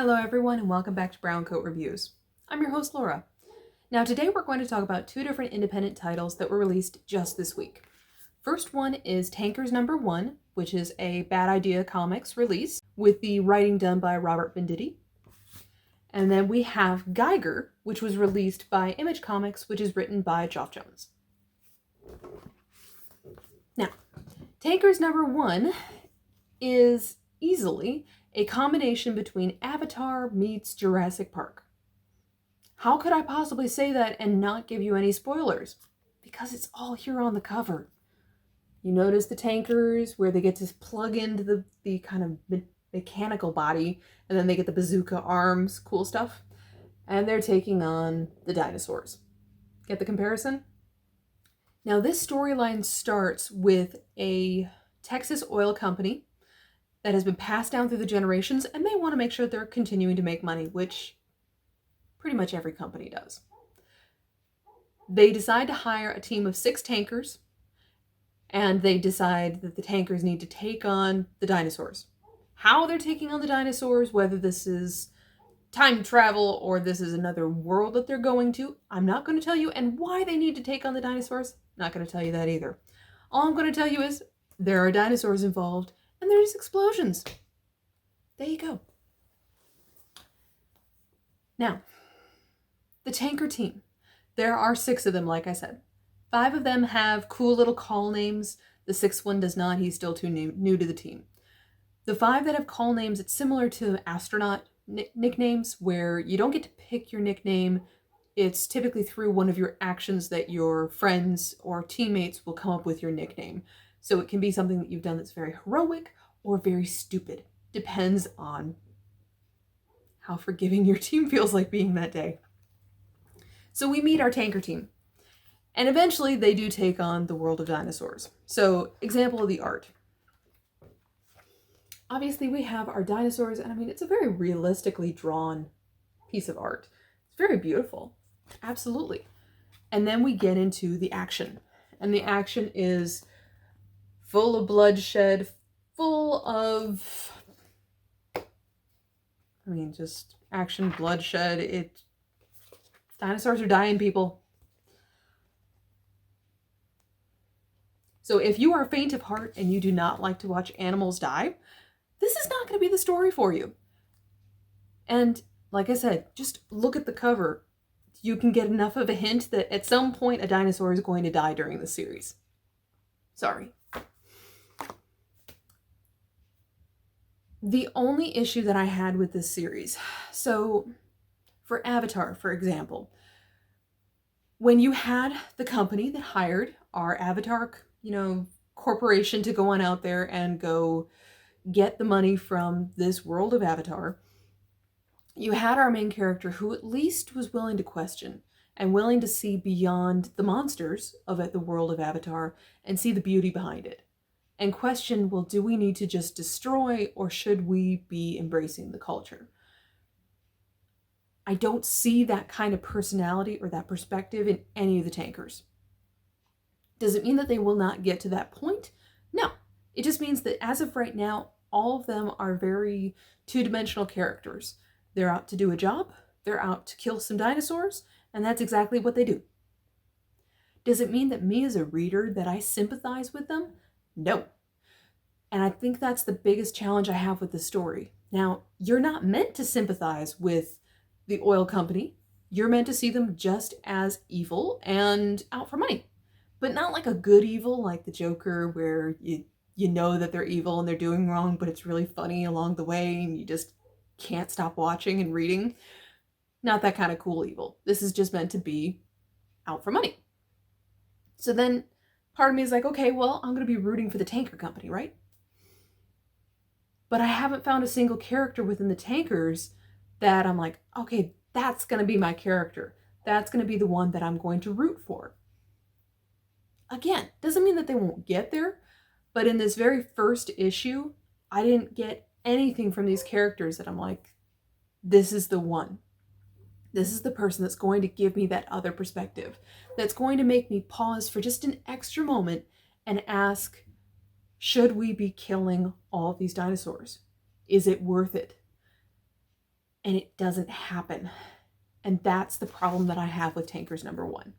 Hello everyone and welcome back to Brown Coat Reviews. I'm your host Laura. Now today we're going to talk about two different independent titles that were released just this week. First one is Tankers #1, which is a Bad Idea Comics release with the writing done by Robert Venditti. And then we have Geiger, which was released by Image Comics, which is written by Geoff. Now, Tankers #1 is easily a combination between Avatar meets Jurassic Park. How could I possibly say that and not give you any spoilers? Because it's all here on the cover. You notice the tankers where they get to plug into the kind of mechanical body, and then they get the bazooka arms, cool stuff. And they're taking on the dinosaurs. Get the comparison? Now this storyline starts with a Texas oil company that has been passed down through the generations, and they want to make sure they're continuing to make money, which pretty much every company does. They decide to hire a team of 6 tankers, and they decide that the tankers need to take on the dinosaurs. How they're taking on the dinosaurs, whether this is time travel or this is another world that they're going to, I'm not going to tell you, and why they need to take on the dinosaurs, not going to tell you that either. All I'm going to tell you is there are dinosaurs involved, and there's explosions. There you go. Now, the tanker team. There are 6 of them, like I said. 5 of them have cool little call names. The 6th one does not. He's still too new to the team. The 5 that have call names, it's similar to astronaut nicknames, where you don't get to pick your nickname. It's typically through one of your actions that your friends or teammates will come up with your nickname. So it can be something that you've done that's very heroic or very stupid. Depends on how forgiving your team feels like being that day. So we meet our tanker team. And eventually they do take on the world of dinosaurs. So, example of the art. Obviously we have our dinosaurs, and I mean, it's a very realistically drawn piece of art. It's very beautiful. Absolutely. And then we get into the action. And the action is full of bloodshed, full of, just action, bloodshed. Dinosaurs are dying, people. So if you are faint of heart and you do not like to watch animals die, this is not going to be the story for you. And like I said, just look at the cover. You can get enough of a hint that at some point a dinosaur is going to die during the series. Sorry. The only issue that I had with this series, so for Avatar, for example, when you had the company that hired our Avatar, corporation to go on out there and go get the money from this world of Avatar, you had our main character who at least was willing to question and willing to see beyond the monsters of the world of Avatar and see the beauty behind it. And question, well, do we need to just destroy, or should we be embracing the culture? I don't see that kind of personality or that perspective in any of the tankers. Does it mean that they will not get to that point? No. It just means that as of right now, all of them are very two-dimensional characters. They're out to do a job, they're out to kill some dinosaurs, and that's exactly what they do. Does it mean that me as a reader, that I sympathize with them? No. And I think that's the biggest challenge I have with the story. Now, you're not meant to sympathize with the oil company. You're meant to see them just as evil and out for money. But not like a good evil like the Joker, where you know that they're evil and they're doing wrong, but it's really funny along the way and you just can't stop watching and reading. Not that kind of cool evil. This is just meant to be out for money. So then part of me is like, okay, well, I'm going to be rooting for the tanker company, right? But I haven't found a single character within the tankers that I'm like, okay, that's going to be my character. That's going to be the one that I'm going to root for. Again, doesn't mean that they won't get there, but in this very first issue, I didn't get anything from these characters that I'm like, this is the one. This is the person that's going to give me that other perspective, that's going to make me pause for just an extra moment and ask, should we be killing all of these dinosaurs? Is it worth it? and it doesn't happen. And that's the problem that I have with Tankers number 1.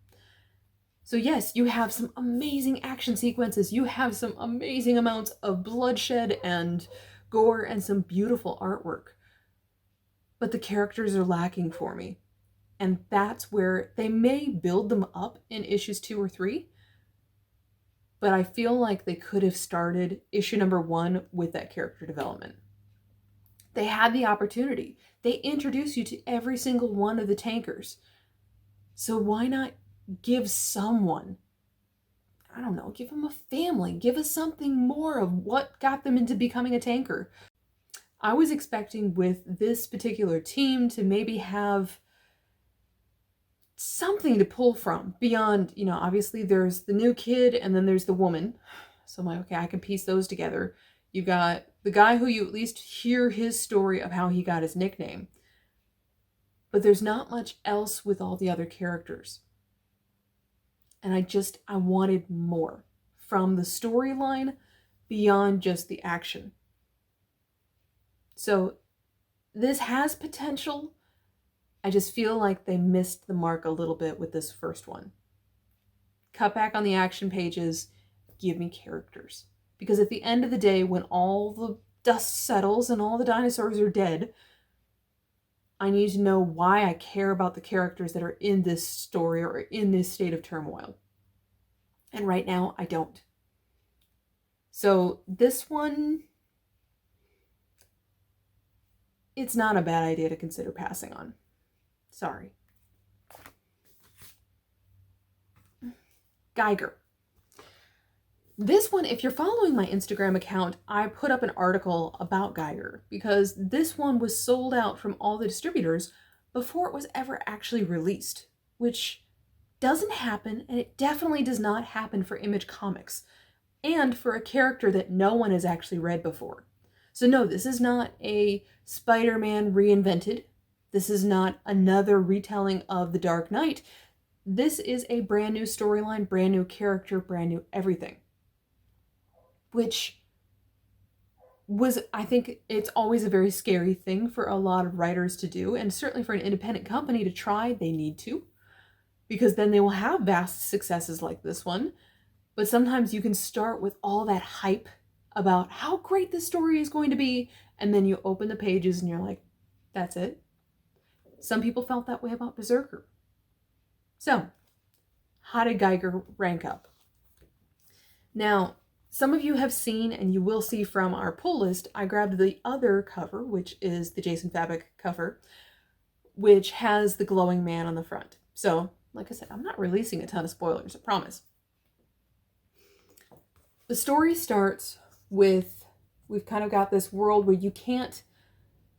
So yes, you have some amazing action sequences. You have some amazing amounts of bloodshed and gore and some beautiful artwork. But the characters are lacking for me. And that's where they may build them up in issues 2 or 3. But I feel like they could have started issue number 1 with that character development. They had the opportunity. They introduce you to every single one of the tankers. So why not give someone, I don't know, give them a family, give us something more of what got them into becoming a tanker. I was expecting with this particular team to maybe have something to pull from beyond, obviously there's the new kid and then there's the woman. So I'm like, okay, I can piece those together. You got the guy who you at least hear his story of how he got his nickname. But there's not much else with all the other characters. And I wanted more from the storyline beyond just the action. So this has potential. I just feel like they missed the mark a little bit with this first one. Cut back on the action pages, give me characters. Because at the end of the day, when all the dust settles and all the dinosaurs are dead, I need to know why I care about the characters that are in this story or in this state of turmoil. And right now, I don't. So this one, it's not a bad idea to consider passing on. Sorry. Geiger. This one, if you're following my Instagram account, I put up an article about Geiger because this one was sold out from all the distributors before it was ever actually released, which doesn't happen, and it definitely does not happen for Image Comics, and for a character that no one has actually read before. So no, this is not a Spider-Man reinvented. This is not another retelling of The Dark Knight. This is a brand new storyline, brand new character, brand new everything. Which was, I think it's always a very scary thing for a lot of writers to do, and certainly for an independent company to try, they need to. Because then they will have vast successes like this one. But sometimes you can start with all that hype about how great this story is going to be, and then you open the pages and you're like, that's it. Some people felt that way about Berserker. So, how did Geiger rank up? Now, some of you have seen, and you will see from our pull list, I grabbed the other cover, which is the Jason Fabok cover, which has the glowing man on the front. So, like I said, I'm not releasing a ton of spoilers, I promise. The story starts with, we've kind of got this world where you can't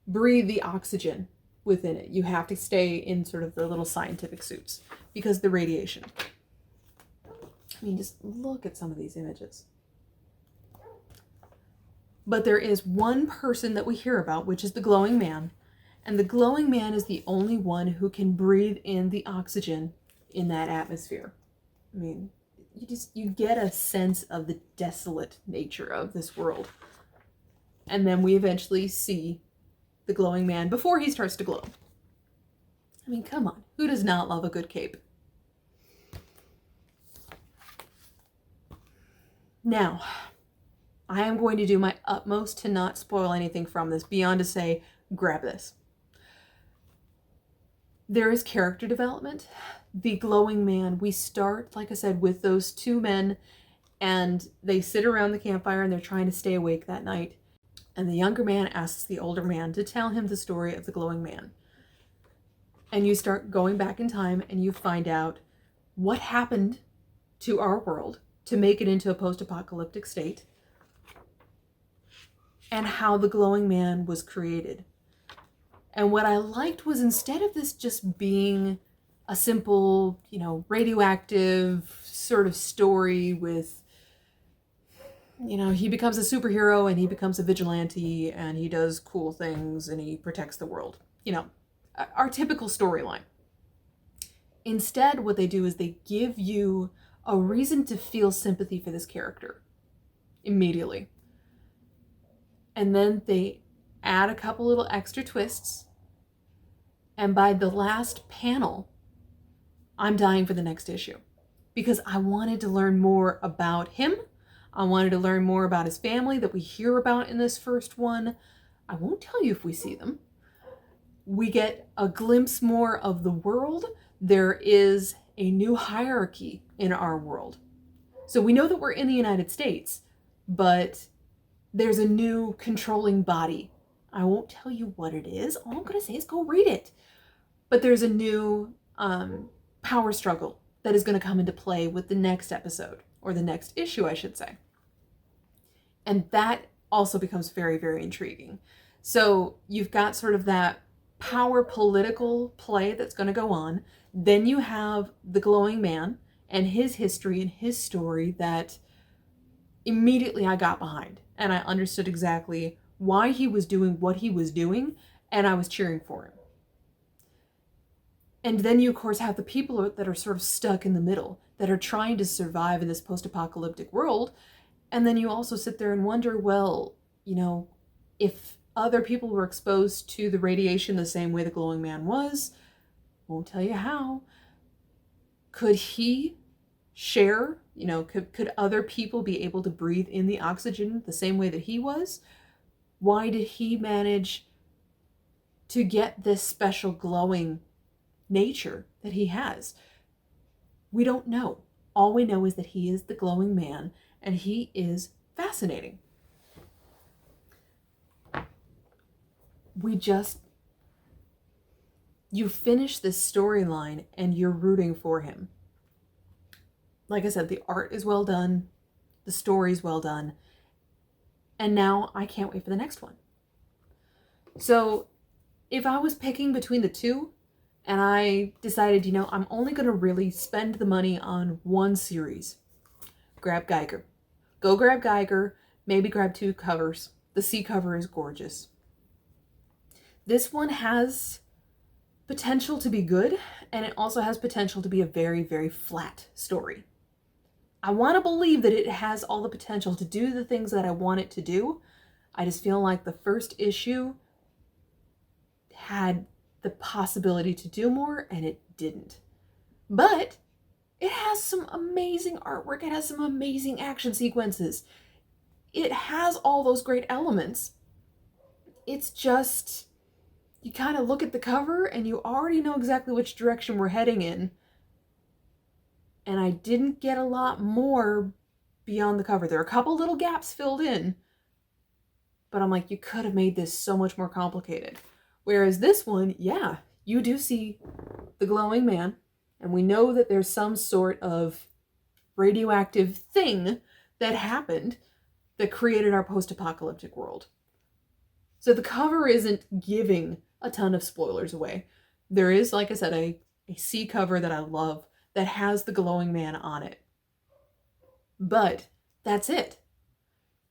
breathe the oxygen within it. You have to stay in sort of the little scientific suits because of the radiation. I mean, just look at some of these images. But there is one person that we hear about, which is the glowing man. And the glowing man is the only one who can breathe in the oxygen in that atmosphere. I mean, you get a sense of the desolate nature of this world. And then we eventually see the glowing man before he starts to glow. I mean, come on. Who does not love a good cape? Now, I am going to do my utmost to not spoil anything from this, beyond to say, grab this. There is character development. The glowing man, we start, like I said, with those two men, and they sit around the campfire and they're trying to stay awake that night. And the younger man asks the older man to tell him the story of the glowing man. And you start going back in time and you find out what happened to our world to make it into a post-apocalyptic state, and how the glowing man was created. And what I liked was, instead of this just being a simple, radioactive sort of story with, he becomes a superhero and he becomes a vigilante and he does cool things and he protects the world. Our typical storyline. Instead, what they do is they give you a reason to feel sympathy for this character immediately. And then they add a couple little extra twists And by the last panel, I'm dying for the next issue because I wanted to learn more about him. I wanted to learn more about his family that we hear about in this first one. I won't tell you if we see them. We get a glimpse more of the world. There is a new hierarchy in our world. So we know that we're in the United States, but there's a new controlling body. I won't tell you what it is. All I'm going to say is go read it. But there's a new power struggle that is going to come into play with the next episode, or the next issue, I should say. And that also becomes very, very intriguing. So you've got sort of that power political play that's going to go on. Then you have the glowing man and his history and his story that immediately I got behind. And I understood exactly why he was doing what he was doing, and I was cheering for him. And then you, of course, have the people that are sort of stuck in the middle, that are trying to survive in this post-apocalyptic world. And then you also sit there and wonder, well, you know, if other people were exposed to the radiation the same way the glowing man was, won't tell you how, could he share, you know, could other people be able to breathe in the oxygen the same way that he was? Why did he manage to get this special glowing nature that he has? We don't know. All we know is that he is the glowing man, and he is fascinating. You finish this storyline and you're rooting for him. Like I said, the art is well done, the story's well done, and now I can't wait for the next one. So if I was picking between the two, and I decided, you know, I'm only going to really spend the money on one series, grab Geiger. Go grab Geiger, maybe grab 2 covers. The C cover is gorgeous. This one has potential to be good, and it also has potential to be a very, very flat story. I want to believe that it has all the potential to do the things that I want it to do. I just feel like the first issue had the possibility to do more, and it didn't. But it has some amazing artwork. It has some amazing action sequences. It has all those great elements. It's just, you kind of look at the cover and you already know exactly which direction we're heading in. And I didn't get a lot more beyond the cover. There are a couple little gaps filled in, but I'm like, you could have made this so much more complicated. Whereas this one, yeah, you do see the glowing man, and we know that there's some sort of radioactive thing that happened that created our post-apocalyptic world. So the cover isn't giving a ton of spoilers away. There is, like I said, a C cover that I love that has the glowing man on it. But that's it.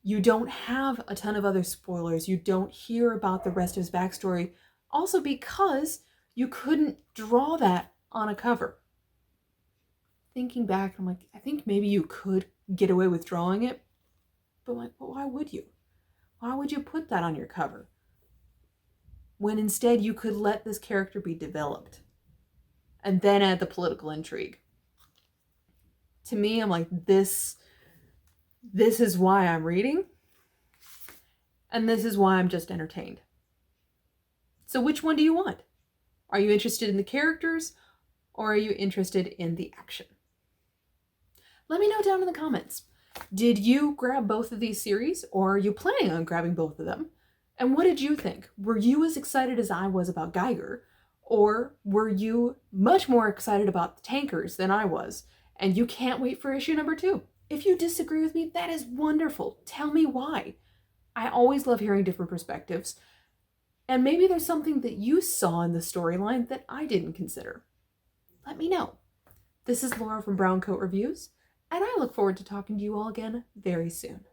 You don't have a ton of other spoilers. You don't hear about the rest of his backstory. Also because you couldn't draw that on a cover. Thinking back, I'm like, I think maybe you could get away with drawing it. But I'm like, well, why would you? Why would you put that on your cover? When instead you could let this character be developed and then add the political intrigue. To me, I'm like, this is why I'm reading, and this is why I'm just entertained. So which one do you want? Are you interested in the characters, or are you interested in the action? Let me know down in the comments. Did you grab both of these series, or are you planning on grabbing both of them? And what did you think? Were you as excited as I was about Geiger, or were you much more excited about the Tankers than I was, and you can't wait for issue number 2? If you disagree with me, that is wonderful. Tell me why. I always love hearing different perspectives. And maybe there's something that you saw in the storyline that I didn't consider. Let me know. This is Laura from Brown Coat Reviews, and I look forward to talking to you all again very soon.